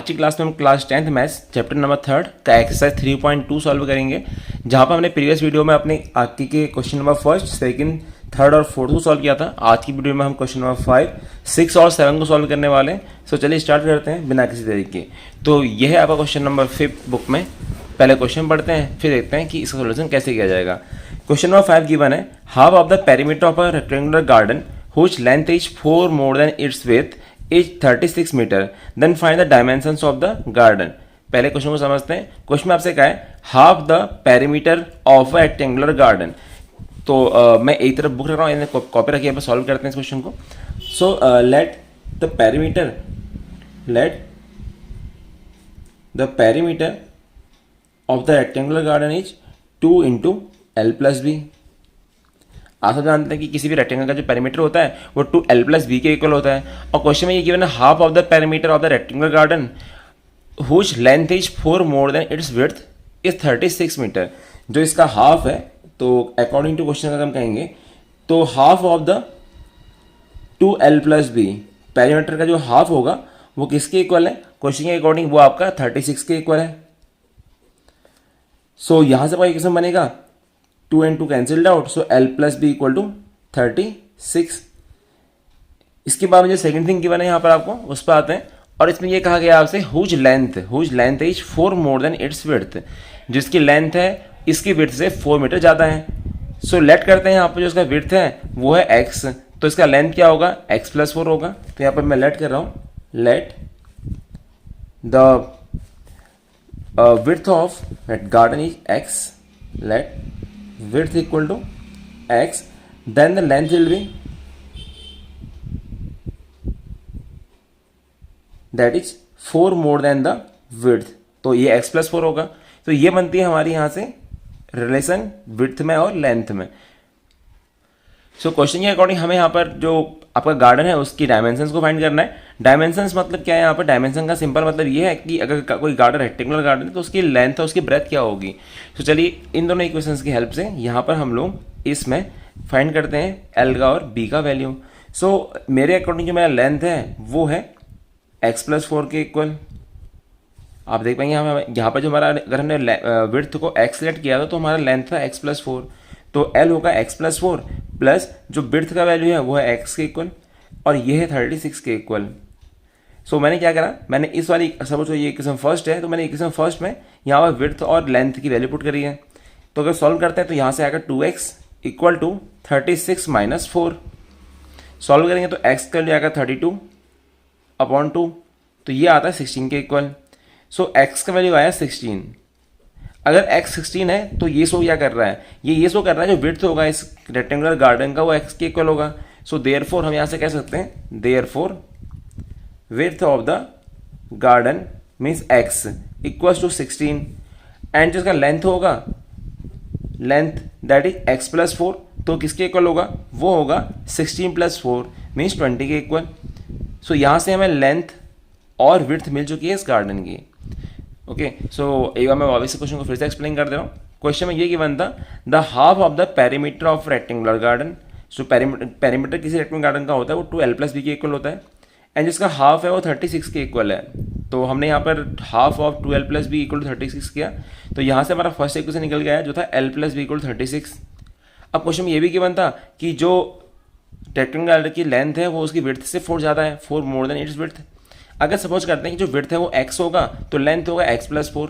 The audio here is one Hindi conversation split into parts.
आज की क्लास में हम class 10th maths chapter number 3 का एक्सरसाइज 3.2 सॉल्व करेंगे, जहाँ पर हमने प्रीवियस वीडियो में अपने आगे के question number first, second, third और फोर्थ को सॉल्व किया था। आज की वीडियो में हम क्वेश्चन नंबर 5, 6 और 7 को सॉल्व करने वाले हैं। सो चलिए स्टार्ट करते हैं बिना किसी देरी के। तो यह है आपका क्वेश्चन नंबर 5 बुक में। पहले क्वेश्चन पढ़ते हैं, फिर देखते हैं कि इसका सोल्यूशन कैसे किया जाएगा। क्वेश्चन नंबर 5 गिवन है, half of the perimeter of a rectangular garden whose length is 4 more than its width is 36 metre, then find the dimensions of the garden. पहले क्वेश्चन को समझते हैं। क्वेश्चन में आपसे कहा है half the perimeter of a rectangular garden. तो मैं एक तरफ बुक रख रहा हूँ, कॉपी रखिए, आप सॉल्व करते हैं इस क्वेश्चन को। So let the perimeter of the rectangular garden is 2 into L plus B. आप सब जानते हैं कि किसी भी रेक्टेंगल का जो पेरीमीटर होता है वो 2l प्लस बी के इक्वल होता है। और क्वेश्चन में ये गिवन है half of the perimeter of the rectangular garden whose length is 4 more than its width is 36 metre. जो इसका हाफ है, तो अकॉर्डिंग टू क्वेश्चन अगर हम कहेंगे तो half of the 2l plus B, perimeter का जो हाफ होगा वो किसके इक्वल है? क्वेश्चन के अकॉर्डिंग वो आपका 36 के इक्वल है। सो यहां से इक्वेशन बनेगा 2 and 2 cancelled out, so l plus B equal to 36। इसके बाद मुझे सेकंड थिंग गिवन है यहाँ पर, आपको उस पर आते हैं। और इसमें ये कहा गया आपसे whose length is 4 more than its width, जिसकी लेंथ है इसकी विड्थ से 4 मीटर ज़्यादा है। सो लेट करते हैं यहाँ पर जो इसका विड्थ है वो है x, तो इसका लेंथ क्या होगा? x प्लस 4 होगा। तो यहाँ पर मैं लेट कर रहा हूँ, let the width of that garden is x, let width equal to x, then the length will be that is 4 more than the width, तो ये x प्लस 4 होगा। तो ये बनती है हमारी यहाँ से रिलेशन विड्थ में और लेंथ में। सो क्वेश्चन के अकॉर्डिंग हमें यहाँ पर जो आपका गार्डन है उसकी डायमेंशंस को फाइंड करना है। डायमेंशंस मतलब क्या है? यहाँ पर डायमेंशन का सिंपल मतलब ये है कि अगर कोई गार्डन रेक्टेंगुलर गार्डन है तो उसकी लेंथ और उसकी ब्रेथ क्या होगी। तो चलिए इन दोनों इक्वेशंस की हेल्प से यहाँ पर हम लोग इसमें फाइंड करते हैं एल का और बी का वैल्यू। सो मेरे अकॉर्डिंग जो मेरा लेंथ है वो है एक्स प्लस 4 के इक्वल। आप देख पाएंगे हमें यहाँ पर जो हमारा, अगर हमने विड्थ को एक्स सेलेक्ट किया था तो हमारा लेंथ था एक्स प्लस 4, तो एल होगा एक्स प्लस 4 प्लस जो विड्थ का वैल्यू है वो है एक्स के इक्वल, और ये है 36 के इक्वल। सो मैंने क्या करा, मैंने इस वाली, सपोज ये इक्वेशन फर्स्ट है तो मैंने इक्वेशन फर्स्ट में यहाँ पर विड्थ और लेंथ की वैल्यू पुट करी है। तो अगर सॉल्व करते हैं तो यहाँ से आएगा 2x equal to 36 minus 4। Solve करेंगे तो x का वैल्यू आएगा 32 अपॉन 2, तो ये आता है 16 के इक्वल। सो x का वैल्यू आया 16। अगर x 16 है तो ये शो क्या कर रहा है? ये शो कर रहा है जो विड्थ होगा इस रेक्टेंगुलर गार्डन का वो x के इक्वल होगा। सो देयरफॉर हम यहाँ से कह सकते हैं therefore width of the garden means x equals to 16, and जिसका लेंथ होगा, length that is x plus 4, तो किसके इक्वल होगा? वो होगा 16 प्लस 4 मीन्स 20 के इक्वल। सो यहाँ से हमें लेंथ और विड्थ मिल चुकी है इस गार्डन की। ओके, सो एक बार मैं वापस से क्वेश्चन को फिर से एक्सप्लेन कर दे रहा हूँ। क्वेश्चन में ये गिवन था the half of the perimeter of rectangular garden. So perimeter किसी रेक्टेंगुलर गार्डन का होता है वो 2l प्लस बी के इक्वल होता है, एंड जिसका हाफ है वो 36 के इक्वल है। तो हमने यहाँ पर half of 2l plus B equal to 36 किया, तो यहाँ से हमारा फर्स्ट इक्वेशन निकल गया है जो था l plus B equal to 36। अब क्वेश्चन में ये भी गिवन था कि जो रेक्टेंगुलर गार्डन की लेंथ है वो उसकी विड्थ से 4 ज़्यादा है, 4 मोर देन इट्स विड्थ। अगर सपोज करते हैं कि जो विड्थ है वो x होगा तो लेंथ होगा x प्लस 4।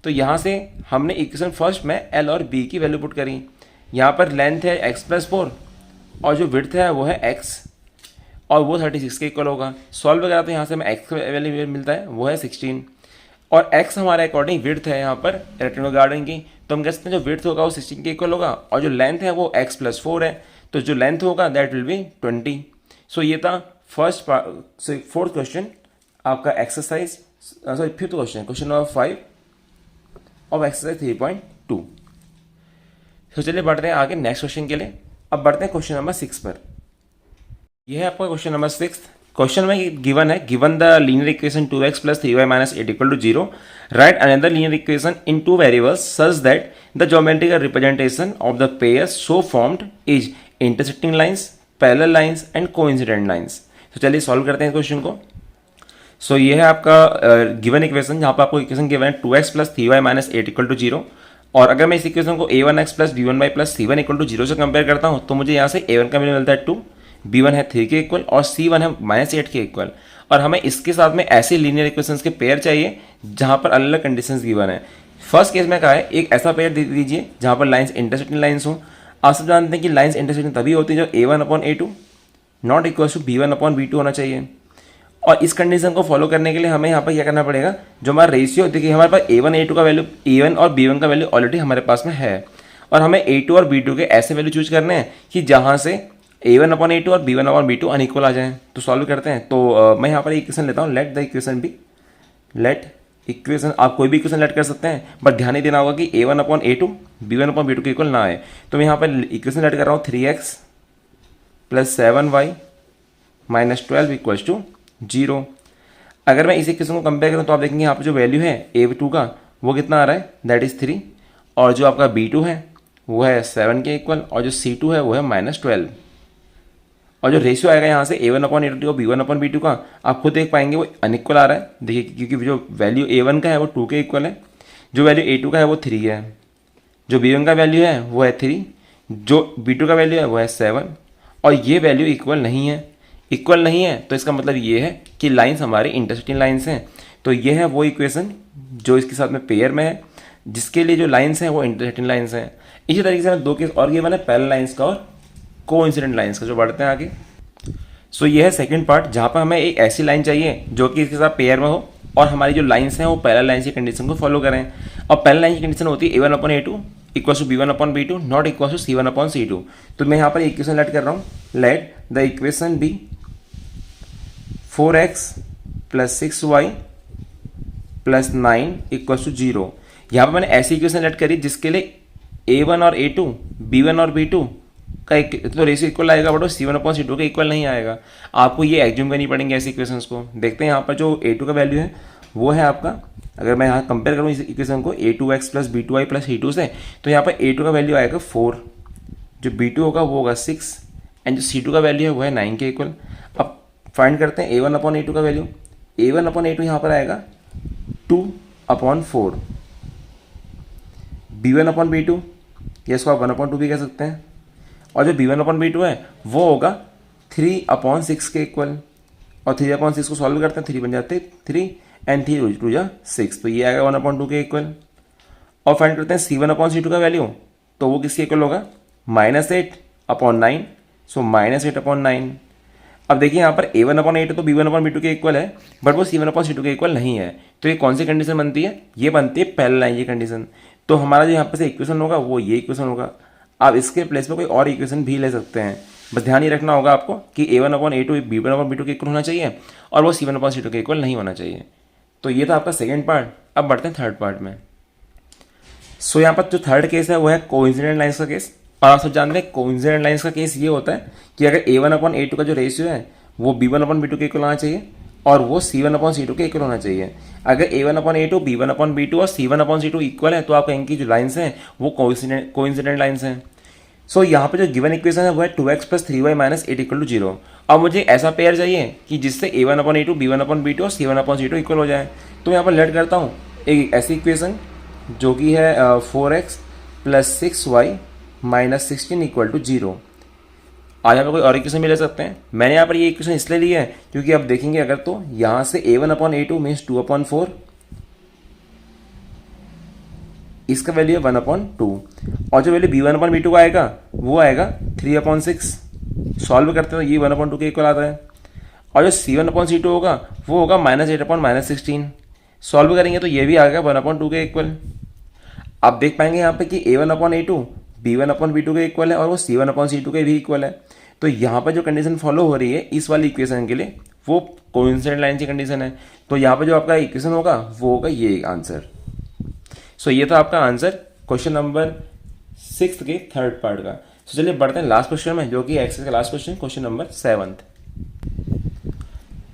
तो यहाँ से हमने इक्वेशन फर्स्ट में l और b की वैल्यू पुट करी। यहाँ पर लेंथ है x प्लस 4 और जो विड्थ है वो है x, और वो 36 के इक्वल होगा। सॉल्व करा तो यहाँ से हमें x का वैल्यू मिलता है वो है 16, और x हमारे अकॉर्डिंग विड्थ है यहाँ पर रेक्टेंगुलर गार्डन की, तो हम कह सकते हैं जो विड्थ होगा वो 16 के इक्वल होगा, और जो लेंथ है वो x प्लस 4 है, तो जो लेंथ होगा दैट विल बी 20। सो ये था फर्स्ट पार्ट, फोर्थ क्वेश्चन आपका exercise, sorry fifth question, question number 5 of exercise 3.2। तो चलिए बढ़ते हैं आगे नेक्स्ट क्वेश्चन के लिए। अब बढ़ते हैं क्वेश्चन नंबर 6 पर। यह है आपका क्वेश्चन नंबर 6। क्वेश्चन में गिवन है, given the linear equation 2x plus 3y minus 8 equal to 0, write another linear equation in 2 variables such that the geometrical representation of the pairs so formed is intersecting lines, parallel lines and coincident lines. तो चलिए सॉल्व करते हैं क्वेश्चन को। सो ये है आपका गिवन इक्वेशन, जहाँ पर आपको इक्वेशन गिवन है 2x plus 3y minus 8 equal to 0। और अगर मैं इस इक्वेशन को a1x plus b1y plus c1 equal to 0 से कंपेयर करता हूँ तो मुझे यहाँ से a1 का वैल्यू मिलता है 2, b1 है 3 के इक्वल और c1 है माइनस 8 के इक्वल। और हमें इसके साथ में ऐसे लीनियर इक्वेशंस के पेयर चाहिए जहाँ पर अलग अलग कंडीशंस गिवन है। फर्स्ट केस में कहा है एक ऐसा पेयर दे दीजिए जहाँ पर लाइन्स इंटरसेक्टिंग लाइन्स हो। आप सब जानते हैं कि लाइन्स इंटरसेक्टिंग तभी होती है जब a1 upon a2 not equal to b1 upon b2 होना चाहिए। और इस कंडीशन को फॉलो करने के लिए हमें यहाँ पर क्या करना पड़ेगा, जो हमारा रेशियो देखिए हमारे पास a1 a2 का वैल्यू a1 और b1 का वैल्यू ऑलरेडी हमारे पास में है, और हमें a2 और b2 के ऐसे वैल्यू चूज करने हैं कि जहाँ से a1 अपॉन a2 और b1 अपॉन b2 अनइक्वल आ जाए। तो सॉल्व करते हैं। तो मैं यहाँ पर इक्वेशन लेता हूँ, let the equation B, let equation, आप कोई भी इक्वेशन लेट कर सकते हैं, बट ध्यान ही देना होगा कि a1 upon a2 b1 upon b2 के इक्वल ना आए। तो मैं यहाँ पर इक्वेशन लेट कर रहा हूँ 3x plus 7y minus 12 equals to 0। अगर मैं इसी इक्वेशन को कंपेयर करूँ तो आप देखेंगे यहाँ पर जो वैल्यू है a2 का वो कितना आ रहा है, दैट इज 3, और जो आपका b2 है वो है 7 के इक्वल, और जो c2 है वो है माइनस 12। और जो रेशियो आएगा यहाँ से a1 अपॉन a2 और b1 अपॉन b2 का, आप खुद देख पाएंगे वो अनइक्वल आ रहा है। देखिए क्योंकि जो वैल्यू a1 का है वो 2 के इक्वल है, जो वैल्यू a2 का है वो 3 है, जो b1 का वैल्यू है वो है 3, जो b2 का वैल्यू है वो है 7, और ये वैल्यू इक्वल नहीं है। इक्वल नहीं है तो इसका मतलब ये है कि लाइन्स हमारी इंटरसेक्टिंग लाइन्स हैं। तो ये है वो इक्वेशन जो इसके साथ में पेयर में है, जिसके लिए जो लाइन्स हैं वो इंटरसेक्टिंग लाइन्स हैं। इसी तरीके से हमें दो केस और गिवन है, पैरेलल लाइन्स का और कोइंसिडेंट लाइन्स का, जो बढ़ते हैं आगे। सो ये है सेकंड पार्ट, जहाँ पर हमें एक ऐसी लाइन चाहिए जो कि इसके साथ पेयर में हो और हमारी जो लाइन्स हैं वो पैरेलल लाइन्स की कंडीशन को फॉलो करें। और पैरेलल लाइन की कंडीशन होती है a1 upon a2 equal to b1 upon b2 not equal to c1 upon c2। तो मैं यहाँ पर इक्वेशन लेट कर रहा हूँ, let the equation B 4x plus 6y plus 9 equal to 0। यहाँ पर मैंने ऐसी इक्वेशन लेट करी जिसके लिए a1 और a2 b1 और b2 का एक तो रेशियो इक्वल आएगा, बट वो c1 अपॉन c2 का इक्वल नहीं आएगा। आपको ये एग्ज्यूम करनी पड़ेंगे ऐसी इक्वेशंस को। देखते हैं यहाँ पर जो a2 का वैल्यू है वो है आपका, अगर मैं यहाँ कंपेयर करूँ इस इक्वेशन को a2x plus b2y plus c2 से, तो यहाँ पर a2 का वैल्यू आएगा 4, जो b2 होगा वो होगा 6, एंड जो c2 का वैल्यू है वो है 9 के इक्वल। अब फाइंड करते हैं a1 अपॉन a2 का वैल्यू। a1 अपॉन a2 यहाँ पर आएगा 2 अपॉन 4, b1 अपॉन b2 या इसको आप 1 अपॉन 2 भी कह सकते हैं, और जो b1 अपॉन b2 है वो होगा 3 अपॉन 6 के इक्वल। और 3 अपॉन 6 को सॉल्व करते हैं, 3 बन जाते हैं 3 एंड 3 टू जा 6, तो ये आएगा 1 अपॉन 2 के इक्वल। और फाइंड करते हैं c1 अपॉन c2 का वैल्यू, तो वो किसके इक्वल होगा, -8 अपॉन 9, सो -8 अपॉन 9। अब देखिए यहाँ पर a1 अपॉन a2 तो b1 अपॉन b2 के इक्वल है, बट वो c1 अपॉन c2 के इक्वल नहीं है। तो ये कौन सी कंडीशन बनती है, ये बनती है पैरेलल लाइन की कंडीशन। तो हमारा जो यहाँ पर से इक्वेशन होगा वो ये इक्वेशन होगा। आप इसके प्लेस पे कोई और इक्वेशन भी ले सकते हैं, बस ध्यान ये रखना होगा आपको कि a1 upon a2 b1 upon b2 के इक्वल होना चाहिए और वो c1 अपॉन c2 के इक्वल नहीं होना चाहिए। तो ये था आपका सेकंड पार्ट। अब बढ़ते हैं थर्ड पार्ट में। सो यहाँ पर जो थर्ड केस है वो है कोइंसिडेंट लाइन्स का केस। और आप सब जानते हैं कोइंसिडेंट लाइन्स का केस ये होता है कि अगर a1 अपॉन a2 का जो रेशियो है वो b1 अपॉन b2 के इक्वल होना चाहिए और वो c1 अपॉन c2 के इक्वल होना चाहिए। अगर a1 upon a2 b1 upon b2 और c1 अपॉन c2 इक्वल है तो आप कहेंगे कि जो लाइन्स हैं वो कोइंसिडेंट लाइन्स हैं। सो यहाँ पे जो गिवन इक्वेशन है वो है 2x plus 3y minus 8 equal to 0। अब मुझे ऐसा पेयर चाहिए कि जिससे a1 upon a2 b1 upon b2 और c1 अपॉन c2 इक्वल हो जाए। तो यहाँ पर लेट करता हूँ एक ऐसी इक्वेशन जो कि है 4x plus 6y minus 16 equal to 0। आज यहाँ पर कोई और इक्वेशन भी ले सकते हैं। मैंने यहाँ पर ये इक्वेशन इसलिए ली है क्योंकि आप देखेंगे अगर तो यहाँ से a1 upon a2 means 2 upon 4, इसका वैल्यू है 1 अपॉन 2, और जो वैल्यू b1 अपॉन b2 का आएगा वो आएगा 3 अपॉन 6। सॉल्व करते हैं तो ये 1 अपॉन 2 के इक्वल आता है। और जो c1 अपॉन c2 होगा वो होगा -8 अपॉन -16। सॉल्व करेंगे तो ये भी आएगा 1 अपॉन 2 के इक्वल। आप देख पाएंगे यहाँ पे कि a1 upon a2 b1 upon b2 के इक्वल है और वो c1 अपॉन c2 के भी इक्वल है। तो यहाँ पर जो कंडीशन फॉलो हो रही है इस वाली इक्वेशन के लिए वो कोइंसिडेंट लाइन की कंडीशन है। तो यहाँ पर जो आपका इक्वेशन होगा वो होगा ये आंसर। सो ये था आपका आंसर क्वेश्चन नंबर 6 के थर्ड पार्ट का। सो चलिए बढ़ते हैं लास्ट क्वेश्चन में, जो कि एक्सरसाइज का लास्ट क्वेश्चन, क्वेश्चन नंबर 7।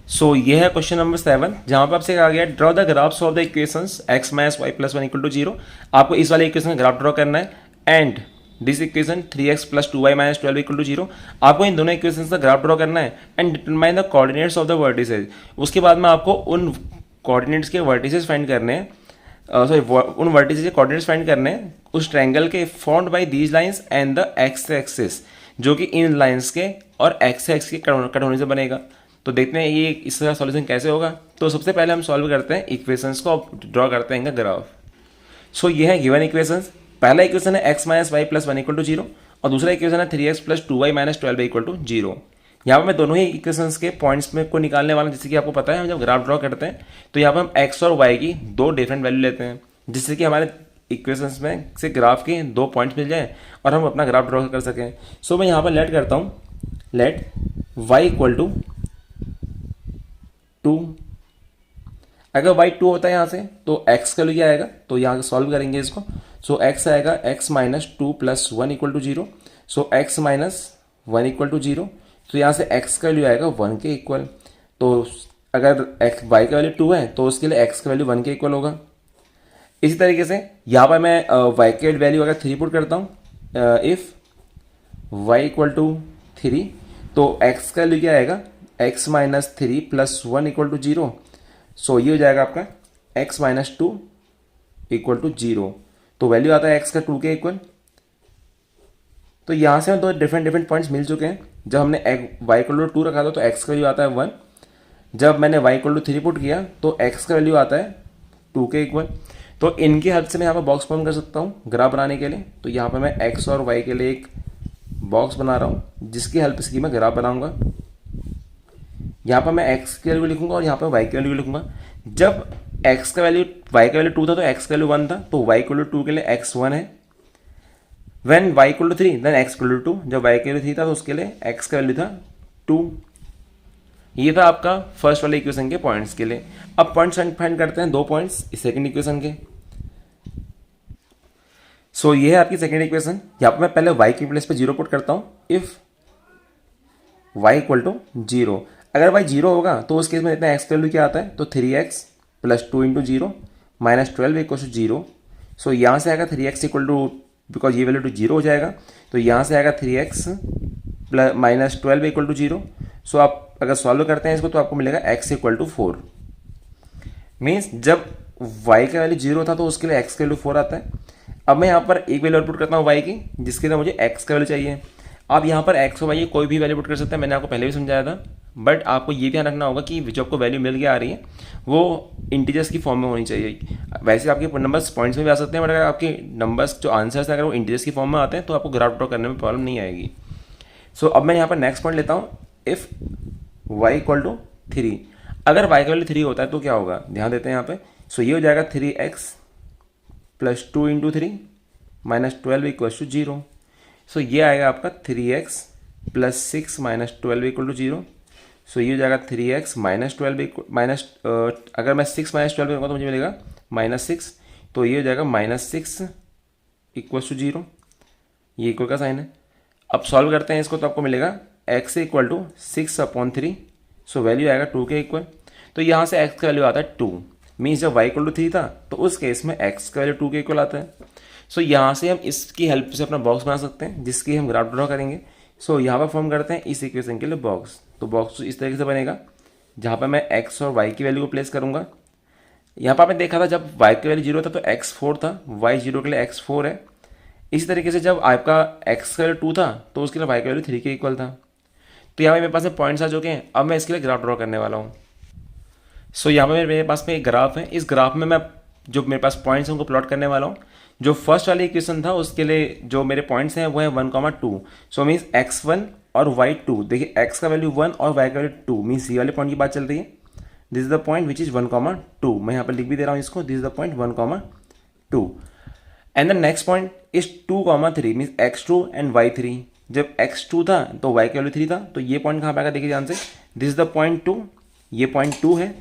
सो ये है क्वेश्चन नंबर 7, जहां पर आपसे कहा गया draw the graphs of the equations x minus y plus 1 equal to 0। आपको इस वाले इक्वेशन का ग्राफ ड्रॉ करना है and this equation 3x plus 2y minus 12 equal to 0। आपको इन दोनों इक्वेशन का ग्राफ ड्रॉ करना है and determine the coordinates of the vertices. उसके बाद में आपको उन कोऑर्डिनेट्स के वर्टिसेस फाइंड करने हैं, सॉरी उन वर्टिसेस के कोऑर्डिनेट्स फाइंड करने हैं उस ट्रायंगल के formed by these lines and the x axis, जो कि इन लाइंस के और एक्स एक्स के कट होने से बनेगा। तो देखते हैं ये इसका सॉल्यूशन कैसे होगा। तो सबसे पहले हम सॉल्व करते हैं इक्वेशंस को, ड्रॉ करते हैं इनका ग्राफ। सो ये है गिवन इक्वेशंस। पहला इक्वेशन है x minus y plus 1 equal to 0 और दूसरा इक्वेशन है 3x plus 2y minus 12 equal to 0। यहाँ पर मैं दोनों ही इक्वेशंस के पॉइंट्स में को निकालने वाला, जैसे कि आपको पता है हम जब ग्राफ ड्रॉ करते हैं तो यहाँ पर हम x और y की दो डिफरेंट वैल्यू लेते हैं, जिससे कि हमारे इक्वेशंस में से ग्राफ के दो पॉइंट्स मिल जाए और हम अपना ग्राफ ड्रॉ कर सकें। सो मैं यहाँ पर लेट करता हूँ, लेट y इक्वल टू 2। अगर y 2 होता है यहाँ से तो x का वैल्यू क्या आएगा, तो यहाँ सॉल्व करेंगे इसको। सो x आएगा x minus 2 plus 1 equal to 0। So x minus 1 equal to 0। तो यहाँ से x का वैल्यू आएगा 1 के इक्वल। तो अगर y का वैल्यू 2 है तो उसके लिए x का वैल्यू 1 के इक्वल होगा। इसी तरीके से यहाँ पर मैं y के वैल्यू अगर 3 पुट करता हूँ, इफ y इक्वल टू 3, तो x का वैल्यू क्या आएगा, x minus 3 plus 1 equal to 0। So ये हो जाएगा आपका x माइनस 2 इक्वल टू 0। तो वैल्यू आता है x का 2 के इक्वल। तो यहाँ से दो डिफरेंट पॉइंट्स मिल चुके हैं। जब हमने y इक्वल टू 2 रखा था तो x का वैल्यू आता है 1। जब मैंने y इक्वल टू 3 पुट किया तो x का वैल्यू आता है 2 के इक्वल। तो इनकी हेल्प से मैं यहाँ पर बॉक्स फॉर्म कर सकता हूँ ग्राफ बनाने के लिए। तो यहाँ पर मैं x और y के लिए एक बॉक्स बना रहा हूँ, जिसकी हेल्प से मैं ग्राफ बनाऊंगा। यहाँ पर मैं x की वैल्यू लिखूंगा और यहाँ पर y की वैल्यू लिखूंगा। जब x का वैल्यू y का वैल्यू 2 था तो x का वैल्यू 1 था, तो y इक्वल टू 2 के लिए x 1 है। When y equal to 3 then x equal to 2। जब y का वैल्यू 3 था तो उसके लिए x का वैल्यू था 2। ये था आपका फर्स्ट वाले इक्वेशन के पॉइंट्स के लिए। अब पॉइंट्स फाइंड करते हैं, दो पॉइंट्स इस सेकंड इक्वेशन के। सो ये है आपकी सेकंड इक्वेशन। यहाँ पर मैं पहले y की प्लेस पे 0 पुट करता हूँ। इफ y इक्वल टू 0, अगर y 0 होगा तो उस केस में इतना x का वैल्यू क्या आता है, तो 3x plus 2 into 0 minus 12 equal to 0। So यहाँ से आएगा 3x इक्वल टू, बिकॉज ये वैल्यू टू 0 हो जाएगा, तो यहाँ से आएगा 3x plus minus 12 equal to 0। So आप अगर सॉल्व करते हैं इसको तो आपको मिलेगा x इक्वल टू 4। मीन्स जब y का वैल्यू 0 था तो उसके लिए x का वैल्यू 4 आता है। अब मैं यहाँ पर एक वैल्यू पुट करता हूँ y की, जिसके लिए मुझे x का वैल्यू चाहिए। आप यहाँ पर x और y कोई भी वैल्यू पुट कर सकते हैं, मैंने आपको पहले भी समझाया था। बट आपको ये ध्यान रखना होगा कि जो आपको वैल्यू मिल के आ रही है वो इंटीजर्स की फॉर्म में होनी चाहिए। वैसे आपके नंबर्स पॉइंट्स में भी आ सकते हैं, बट अगर आपके नंबर्स जो आंसर्स हैं अगर वो इंटीजर्स की फॉर्म में आते हैं तो आपको ग्राफ ड्रॉ करने में प्रॉब्लम नहीं आएगी। सो अब मैं यहाँ पर नेक्स्ट पॉइंट लेता हूँ, इफ y इक्वल टू 3। अगर y का वैल्यू 3 होता है तो क्या होगा, ध्यान देते हैं यहाँ पे। सो ये हो जाएगा 3x plus 2 into 3 minus 12 equal to 0। So ये आएगा आपका 3x plus 6 minus 12 equal to 0। So ये हो जाएगा 3x माइनस 12 माइनस, अगर मैं 6 माइनस 12 करूँगा तो मुझे मिलेगा माइनस 6। तो ये हो जाएगा माइनस 6 इक्वल टू 0। ये इक्वल का साइन है। अब सॉल्व करते हैं इसको तो आपको मिलेगा x equal to 6/3। So value आएगा 2 के इक्वल। तो यहाँ से x का वैल्यू आता है 2। मीन्स जब y इक्वल टू 3 था तो उस केस में x का वैल्यू 2 के इक्वल आता है। सो यहाँ से हम इसकी हेल्प से अपना बॉक्स बना सकते हैं, जिसकी हम ग्राफ ड्रॉ करेंगे। सो यहाँ पर फॉर्म करते हैं इस इक्वेशन के लिए बॉक्स। तो बॉक्स इस तरीके से बनेगा, जहाँ पर मैं x और y की वैल्यू को प्लेस करूँगा। यहाँ पर आपने देखा था जब y की वैल्यू 0 था तो x 4 था, y 0 के लिए x 4 है। इसी तरीके से जब आपका x का वैल्यू 2 था तो उसके लिए y का वैल्यू 3 के इक्वल था। तो यहाँ पर मेरे पास में पॉइंट्स आ चुके हैं। अब मैं इसके लिए ग्राफ ड्रॉ करने वाला हूँ। सो यहाँ पर मेरे पास में एक ग्राफ है। इस ग्राफ में मैं जो मेरे पास पॉइंट्स हैं उनको प्लॉट करने वाला हूँ। जो फर्स्ट वाली इक्वेशन था उसके लिए जो मेरे पॉइंट्स हैं वो है 1,2। सो मीन्स x1 और y2। देखिए x का वैल्यू 1 और y का वैल्यू 2, मीन्स ये वाले पॉइंट की बात चल रही है। This is the point which is 1,2। मैं यहाँ पर लिख भी दे रहा हूँ इसको, this is the point 1,2। And the next point is 2,3 means x2 and y3। जब x2 था तो y का वैल्यू 3 था, तो ये पॉइंट कहाँ पे आएगा देखिए ध्यान से, दिस इज द पॉइंट 2। ये पॉइंट 2 है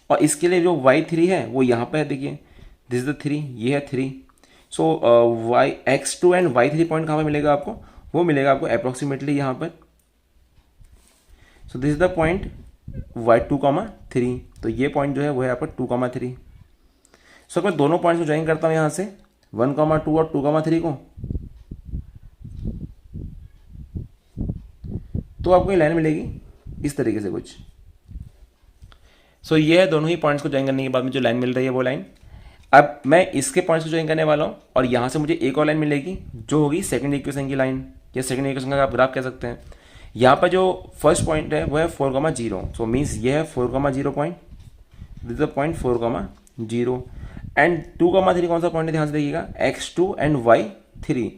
और इसके लिए जो y3 है वो यहाँ पे है, देखिए दिस इज द 3, ये है 3। सो x2 एंड y3 पॉइंट कहाँ पे मिलेगा आपको, वो मिलेगा आपको अप्रोक्सीमेटली यहाँ पर। So this is the point y2,3। तो ये पॉइंट जो है वो है आपका 2,3। सो मैं दोनों पॉइंट्स को ज्वाइन करता हूँ यहाँ से 1,2 और 2,3 को। तो आपको ये लाइन मिलेगी इस तरीके से कुछ। सो ये है दोनों ही पॉइंट्स को ज्वाइन करने के बाद में जो लाइन मिल रही है वो लाइन। अब मैं इसके पॉइंट्स को ज्वाइन करने वाला हूँ और यहाँ से मुझे एक और लाइन मिलेगी जो होगी सेकंड इक्वेशन की लाइन, या सेकंड इक्वेशन का आप ग्राफ कह सकते हैं। यहाँ पर जो फर्स्ट पॉइंट है वो है 4,0, सो मीन्स ये है 4,0 point, this is the point 4,0 and 2,3 कौन सा पॉइंट है ध्यान से देखिएगा, x2 and y3।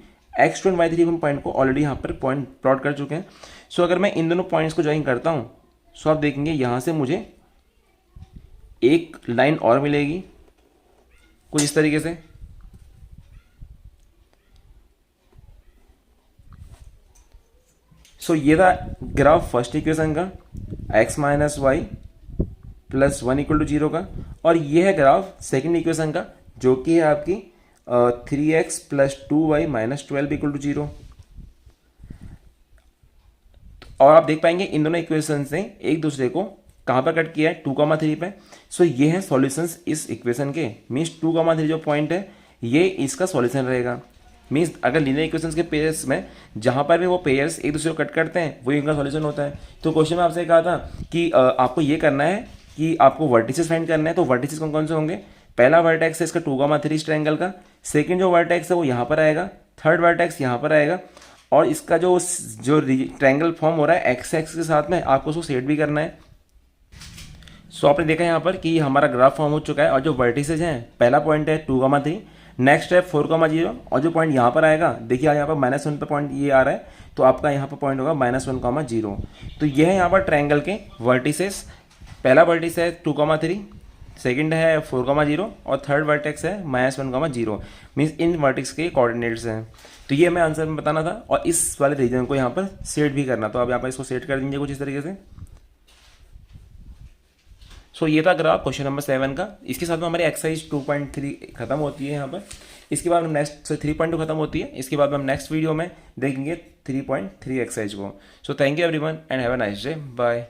x2 and y3 हम पॉइंट को ऑलरेडी यहाँ पर पॉइंट प्लॉट कर चुके हैं। सो अगर मैं इन दोनों पॉइंट्स को ज्वाइन करता हूँ सो आप देखेंगे यहाँ से मुझे एक लाइन और मिलेगी कुछ इस तरीके से। सो ये था ग्राफ फर्स्ट इक्वेशन का x minus y plus 1 equal to 0 का, और ये है ग्राफ सेकेंड इक्वेशन का जो कि है आपकी 3x plus 2y minus 12 equal to 0। और आप देख पाएंगे इन दोनों इक्वेशन से एक दूसरे को कहाँ पर कट किया है, 2,3 पे। सो ये है सॉल्यूशंस इस इक्वेशन के, मीन्स 2,3 जो पॉइंट है ये इसका सॉल्यूशन रहेगा। मीन्स अगर लीनियर इक्वेशंस के पेयर्स में जहाँ पर भी वो पेयर्स एक दूसरे को कट करते हैं वही इनका सॉल्यूशन होता है। तो क्वेश्चन में आपसे कहा था कि आपको ये करना है कि आपको वर्टिसेस फाइंड करना है। तो वर्टिसेस कौन कौन से होंगे, पहला वर्टेक्स है इसका 2,3 इस ट्रायंगल का, सेकंड जो वर्टेक्स है वो यहाँ पर आएगा, थर्ड वर्टेक्स यहाँ पर आएगा, और इसका जो ट्रायंगल फॉर्म हो रहा है एक्स एक्स के साथ में आपको उसको सेट भी करना है। सो आपने देखा यहाँ पर कि हमारा ग्राफ फॉर्म हो चुका है और जो वर्टिसेज हैं पहला पॉइंट है 2,3, नेक्स्ट है 4,0, और जो पॉइंट यहाँ पर आएगा देखिए यहाँ पर -1 पर पॉइंट ये आ रहा है तो आपका यहाँ पर पॉइंट होगा -1,0। तो ये है यहाँ पर ट्रायंगल के वर्टिसेस, पहला वर्टिस है 2,3, सेकंड है 4,0 और थर्ड वर्टेक्स है -1,0। मीन्स इन वर्टिक्स के कोऑर्डिनेट्स हैं। तो ये हमें आंसर में बताना था और इस वाले रीजन को यहाँ पर सेट भी करना। तो अब यहाँ पर इसको सेट कर देंगे कुछ इस तरीके से। सो ये था ग्राफ क्वेश्चन नंबर 7 का। इसके साथ में हमारी एक्सरसाइज 2.3 खत्म होती है यहाँ पर। इसके बाद हम नेक्स्ट 3.2 खत्म होती है। इसके बाद हम नेक्स्ट वीडियो में देखेंगे 3.3 एक्सरसाइज को। So thank you everyone and have a nice day, bye.